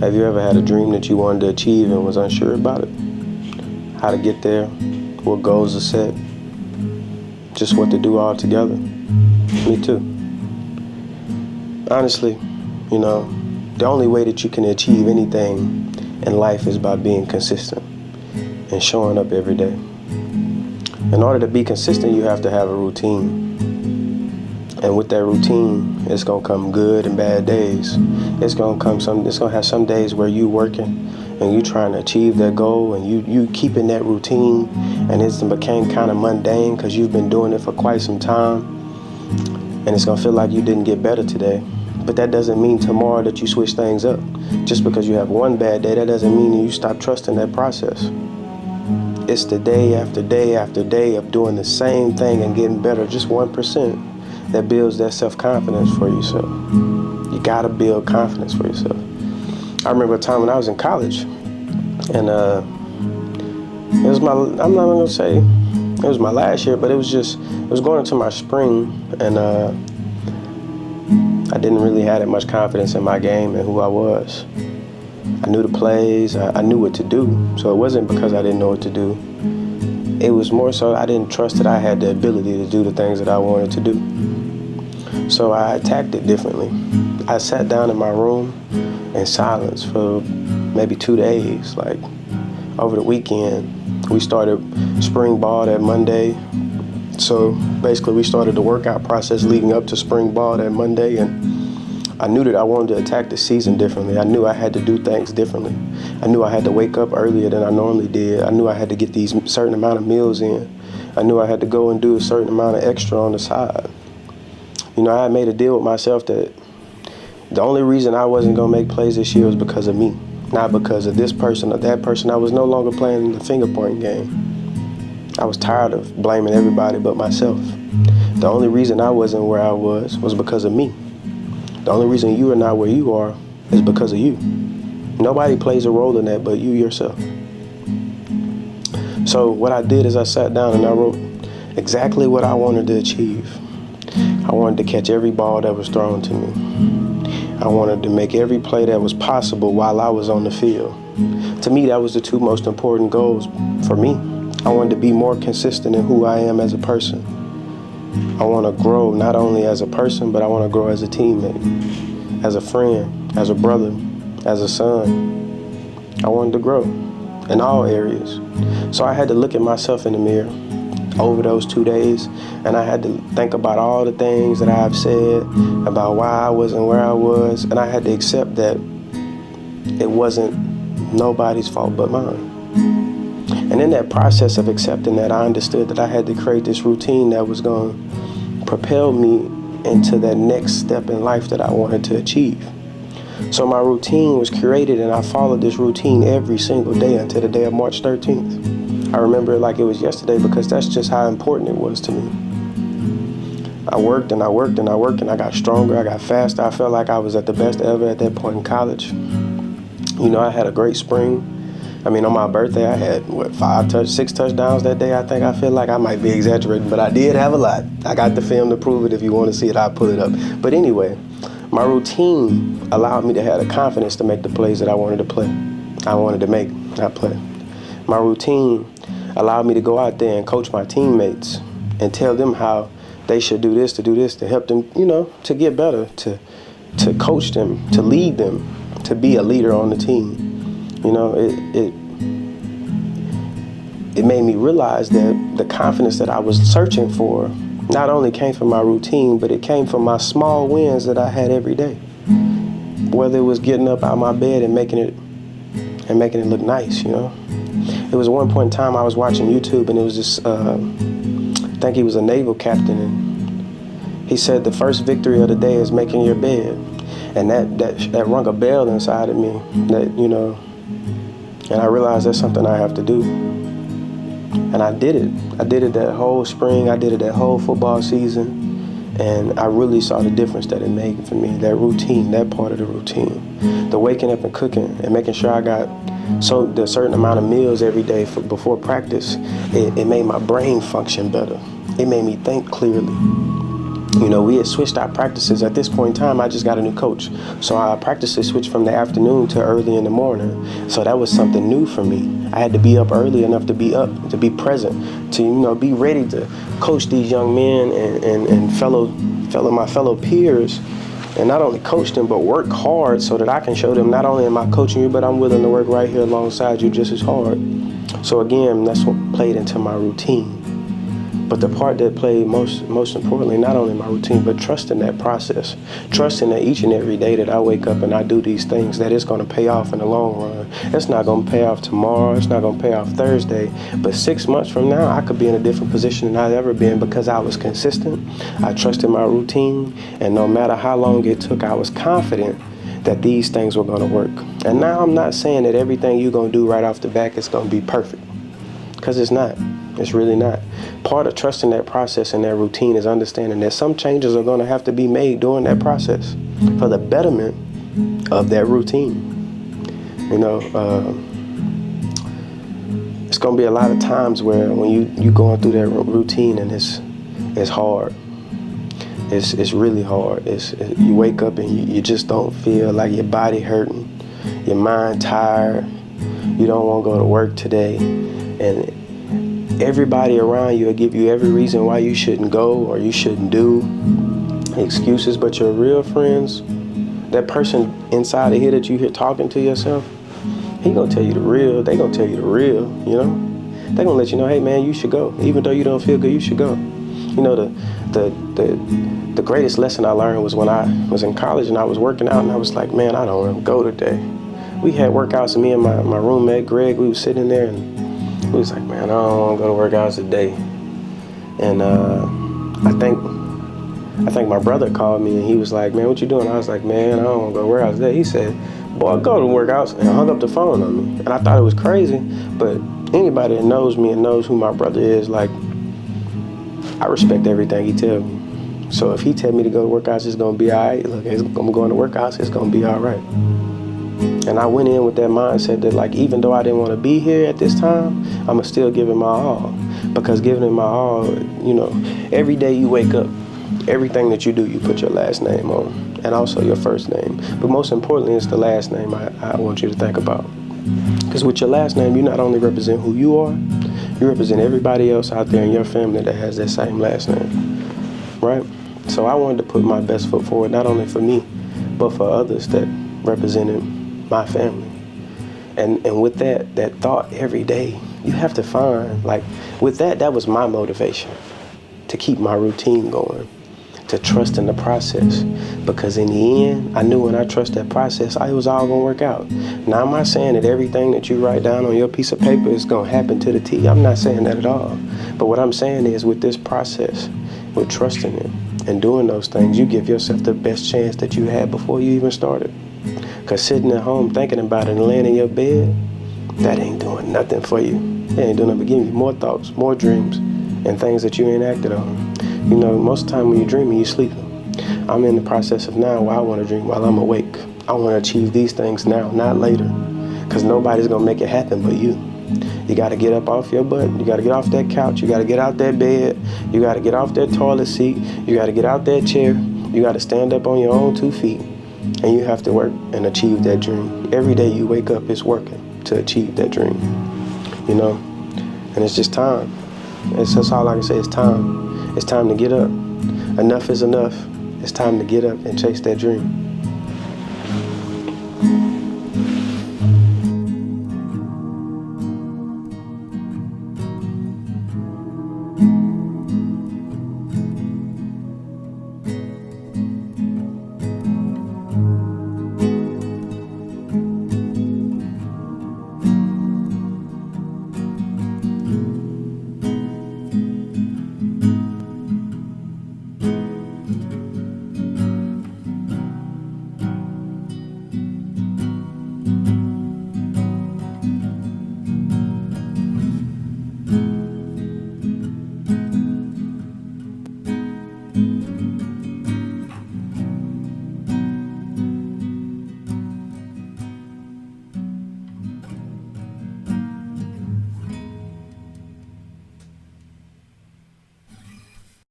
Have you ever had a dream that you wanted to achieve and was unsure about it? How to get there, what goals to set, just what to do all together? Me too. Honestly, the only way that you can achieve anything in life is by being consistent and showing up every day. In order to be consistent, you have to have a routine. And with that routine, it's gonna come good and bad days. It's gonna have some days where you working and you trying to achieve that goal and you keeping that routine, and it's became kind of mundane because you've been doing it for quite some time, and it's gonna feel like you didn't get better today. But that doesn't mean tomorrow that you switch things up. Just because you have one bad day, that doesn't mean you stop trusting that process. It's the day after day after day of doing the same thing and getting better, just 1%, that builds that self-confidence for yourself. You gotta build confidence for yourself. I remember a time when I was in college, and I'm not gonna say it was my last year, but it was going into my spring, and I didn't really have that much confidence in my game and who I was. I knew the plays, I knew what to do, so it wasn't because I didn't know what to do. It was more so I didn't trust that I had the ability to do the things that I wanted to do. So I attacked it differently. I sat down in my room in silence for maybe 2 days. Like over the weekend, we started spring ball that Monday. So basically we started the workout process leading up to spring ball that Monday, and I knew that I wanted to attack the season differently. I knew I had to do things differently. I knew I had to wake up earlier than I normally did. I knew I had to get these certain amount of meals in. I knew I had to go and do a certain amount of extra on the side. I had made a deal with myself that the only reason I wasn't gonna make plays this year was because of me, not because of this person or that person. I was no longer playing the finger pointing game. I was tired of blaming everybody but myself. The only reason I wasn't where I was because of me. The only reason you are not where you are is because of you. Nobody plays a role in that but you yourself. So what I did is I sat down and I wrote exactly what I wanted to achieve. I wanted to catch every ball that was thrown to me. I wanted to make every play that was possible while I was on the field. To me, that was the two most important goals for me. I wanted to be more consistent in who I am as a person. I want to grow not only as a person, but I want to grow as a teammate, as a friend, as a brother, as a son. I wanted to grow in all areas. So I had to look at myself in the mirror over those 2 days, and I had to think about all the things that I've said about why I wasn't where I was, and I had to accept that it wasn't nobody's fault but mine. And in that process of accepting that, I understood that I had to create this routine that was going to propel me into that next step in life that I wanted to achieve. So my routine was created, and I followed this routine every single day until the day of March 13th. I remember it like it was yesterday because that's just how important it was to me. I worked and I worked and I worked, and I got stronger, I got faster. I felt like I was at the best ever at that point in college. I had a great spring. On my birthday, I had, 6 touchdowns that day, I think. I feel like I might be exaggerating, but I did have a lot. I got the film to prove it. If you want to see it, I'll pull it up. But anyway, my routine allowed me to have the confidence to make the plays that I wanted to play. I wanted to make, not play. My routine allowed me to go out there and coach my teammates and tell them how they should do this, to help them, to get better, to coach them, to lead them, to be a leader on the team. It made me realize that the confidence that I was searching for not only came from my routine, but it came from my small wins that I had every day. Whether it was getting up out of my bed and making it look nice, It was one point in time I was watching YouTube, and it was this, I think he was a naval captain, and he said the first victory of the day is making your bed. And that rung a bell inside of me, and I realized that's something I have to do. And I did it. I did it that whole spring. I did it that whole football season. And I really saw the difference that it made for me, that routine, that part of the routine. The waking up and cooking and making sure I got the certain amount of meals every day before practice. It made my brain function better. It made me think clearly. We had switched our practices. At this point in time, I just got a new coach. So our practices switched from the afternoon to early in the morning. So that was something new for me. I had to be up early enough to be up, to be present, to, be ready to coach these young men and my fellow peers. And not only coach them, but work hard so that I can show them not only am I coaching you, but I'm willing to work right here alongside you just as hard. So again, that's what played into my routine. But the part that played most importantly, not only my routine, but trusting that process. Trusting that each and every day that I wake up and I do these things, that it's going to pay off in the long run. It's not going to pay off tomorrow. It's not going to pay off Thursday. But 6 months from now, I could be in a different position than I've ever been because I was consistent. I trusted my routine. And no matter how long it took, I was confident that these things were going to work. And now I'm not saying that everything you're going to do right off the bat is going to be perfect. Because it's not. It's really not. Part of trusting that process and that routine is understanding that some changes are going to have to be made during that process for the betterment of that routine. It's going to be a lot of times where when you going through that routine and it's hard. It's really hard. You wake up and you just don't feel like your body hurting, your mind tired. You don't want to go to work today, and everybody around you will give you every reason why you shouldn't go or you shouldn't do excuses. But your real friends, that person inside of here that you hear talking to yourself, he gonna tell you the real. They gonna tell you the real. They gonna let you know, hey man, you should go. Even though you don't feel good, you should go. The greatest lesson I learned was when I was in college and I was working out and I was like, man, I don't want to go today. We had workouts and me and my roommate Greg, we was sitting there and we was like, man, I don't want to go to workouts today. And I think my brother called me and he was like, man, what you doing? I was like, man, I don't want to go to workouts today. He said, boy, go to workouts, and hung up the phone on me. And I thought it was crazy, but anybody that knows me and knows who my brother is, like, I respect everything he tells me. So if he tell me to go to workouts, it's going to be all right. Look, I'm going to workouts, it's going to be all right. And I went in with that mindset that, like, even though I didn't want to be here at this time, I'm going to still give it my all. Because giving it my all, every day you wake up, everything that you do, you put your last name on. And also your first name. But most importantly, it's the last name I want you to think about. Because with your last name, you not only represent who you are, you represent everybody else out there in your family that has that same last name, right? So I wanted to put my best foot forward, not only for me, but for others that represented my family. And with that thought every day, you have to find, like, with that was my motivation to keep my routine going, to trust in the process. Because in the end, I knew when I trust that process, it was all gonna work out. Now, I'm not saying that everything that you write down on your piece of paper is gonna happen to the T. I'm not saying that at all. But what I'm saying is, with this process, with trusting it and doing those things, you give yourself the best chance that you had before you even started. Because sitting at home thinking about it and laying in your bed, that ain't doing nothing for you. It ain't doing nothing but giving you more thoughts, more dreams, and things that you ain't acted on. Most of the time when you're dreaming, you're sleeping. I'm in the process of now where I want to dream while I'm awake. I want to achieve these things now, not later. Because nobody's going to make it happen but you. You got to get up off your butt. You got to get off that couch. You got to get out that bed. You got to get off that toilet seat. You got to get out that chair. You got to stand up on your own 2 feet. And you have to work and achieve that dream. Every day you wake up, it's working to achieve that dream. And it's just time. That's all I can say. It's time. It's time to get up. Enough is enough. It's time to get up and chase that dream.